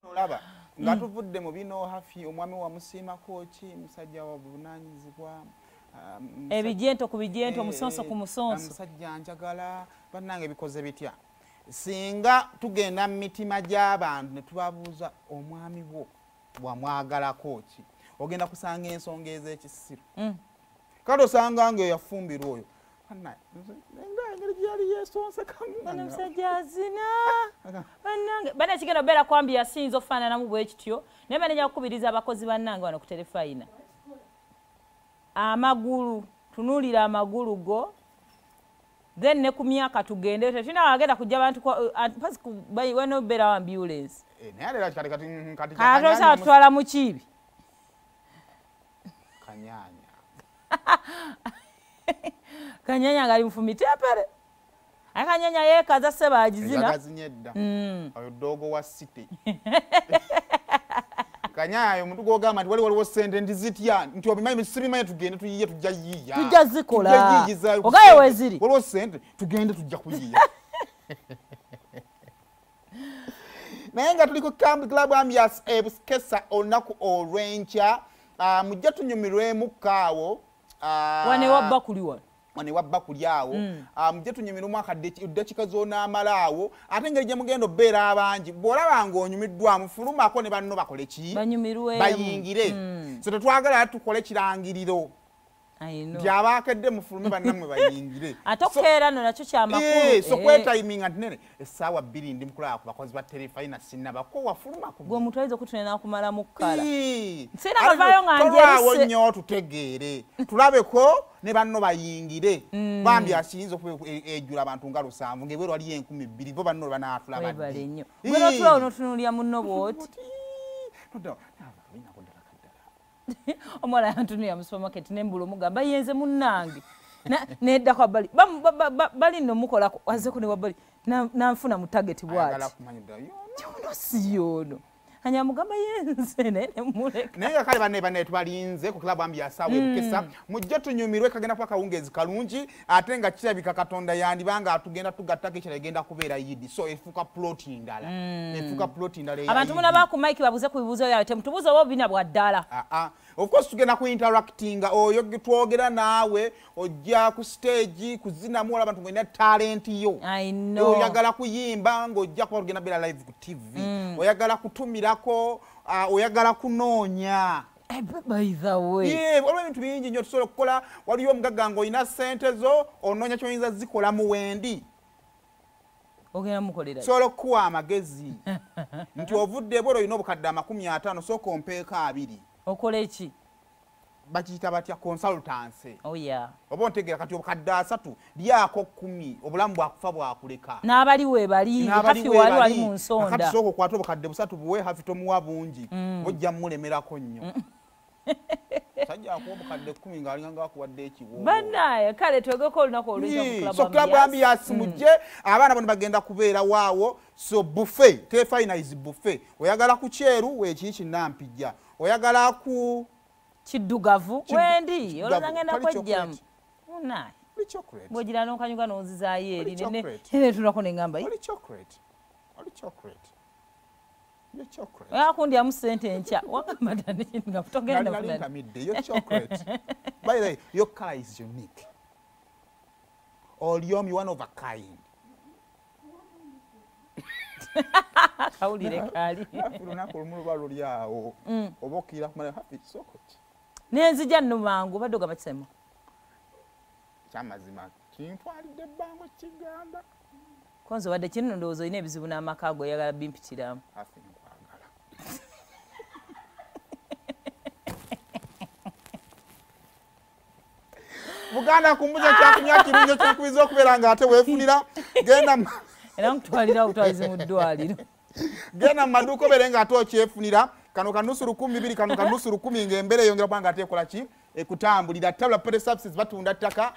Olaba nga tuvudde mu bino hafi omwami wa musiimako ki musajja wa buvunaanyizibwa ebijento ku bijento musonso ku musonso musajja njagala bannange bikoze bitya singa tugenda mu mitima gy'abantu ne tubabuuza omwami wo wamwagalako ki ogenda kusanga ensonga ez'ekisiru kale osanga ng'eyafumbirwa oyo omusajja azina bannange bana kigenda obeera kwambi yasinza okufaananamu bwe kityo naye banejja kukubiriza abakozi bannange wano ku terefayina amagulu tunuulira amagulu go then ne ku myaka tugende tetulina wagenda kujja abantu wenobeerawo ambulance katosa tutwala mu kiibi kanyanya kanyanya gali mufumite Empele akanyanya yekaza seba agizina gazinyedda oyo dogo wa city kanyanya omuntu gogamba nti waliwo sente ndizitya nti obimanyi sibimanyi tugende tuyiye tujja yiya tujja zikola ogaye weziri waliwo sente tugende tujja kuyiya naye nga tuliko Camp Club Ambias ebuskesa olunaku olw'enkya mujja tunyumirwemu kaawo wane wabba kuliwa wane wabba kulyawo mujja tunyumirwemu akaddakiika z'onaamalaawo ate engeri gye mugenda obbeera abangi bw'olaba ng'onyumiddwamu fulumako ne banno bakole ki bayingire so tetwagala tukole kirangiriro nti abaakedde mufulume bannammwe bayingire ate okukeera no nakyo kyamakulu so kwetayiminga nti nene essaawa 2 ndi mukulaba ku bakozi ba terefayina sinnabako wafulumako gwe omuntu ayinza okutunena okumala mu kkala sina bavaayo nga njeritolwawo nnyo tutegeere tulabeko ne banno bayingire bambi akiyinza ejjula abantu nga 7 ng'ebweru waliyo 2,000 bo banno banaatulabadde nnyo bwe notulawo onotunuulira munno bw'oti omwana yantunira mu supermarket nembula omugamba yenze munnange nedda kwa bali bali nno mukolako azeko ne wabbali nanfuna mu target bwati ono si yono anyamugamba yenze nemuleka naye kale banne tubalinze ku Club Ambias ebukesa mujja tunyumirwe kagenda kwa kawungezi kalungi ate nga kirabika Katonda yandibanga atugenda tugattako ekirala egenda kubeera yidi so efuuka plot ndala abantu muna ba ku mike babuze ku bibuuzo byawe temutubuuza oba obina bwa ddala of course tugenda ku interactinga oyo twogera naawe ojja ku stage kuzinamu wala abantu ng'olina talent yo oyagala kuyimba ng'ojja kuba tugenda beera live ku TV oyagala kutumirako oyagala kunoonya by the way waliwo ebintu bingi nnyo tusobola okukola waliyo omugagga ng'olina ssente zo onoonya ky'oyinza zikola mu wendi ogenda mukolera sobola okuwa amagezi nti ovudde bwero olina obukadde 50 sooka ompeeko 2 okola eki bakiyita batya consultancy oba ontegeera kati obukadde 3 lyako 10 obulamu bwakufa bwakuleka n'abali weebali hafi wali mu nsonda kati sooka okwata obukadde 3 buwe hafi tomuwa bungi ojja mmulemerako nnyo sajja akuwa obukadde 10 ng'alinga akuwadde ekiwoowo bannaye kale twegeko olunaku olw'ekyo so Club Ambias mujje abaana bano bagenda kubeera waawo so buffet terefayina is buffet oyagala ku kyeru weekiri kinnampijja oyagala ku kiddugavu wendi olowooza ngenda kwejjamu naye bw'ogira n'okanyuga n'onzizaayo eri netunako neŋŋamba akundyamu ssente enkya wagamba ddala nga togenda your color is unique olyomi one of a kind kawulire kaali olunaku olumu luba luli awo oba okkirira kumala happy sokoki nenzija nno mangu badde ogamba kisema kyamazima kintwalidde ebbango kigamba konzo wadde kino ndowooza olina ebizibu n'amaka ago oyagala bimpitiramu Buganda kumbuza kyakunya kirunyo kikubiza okubeera nga ate weefunira genda era nkutwalira obutwalizi mu ddwaliro genda mu maduuka obeere nga ate okyefunira kano kanusu 200 kano kanusu 1000 ng'embeera eyongera kuba nga ate ekola ki ekutambulira tabula pere services batunda ttaka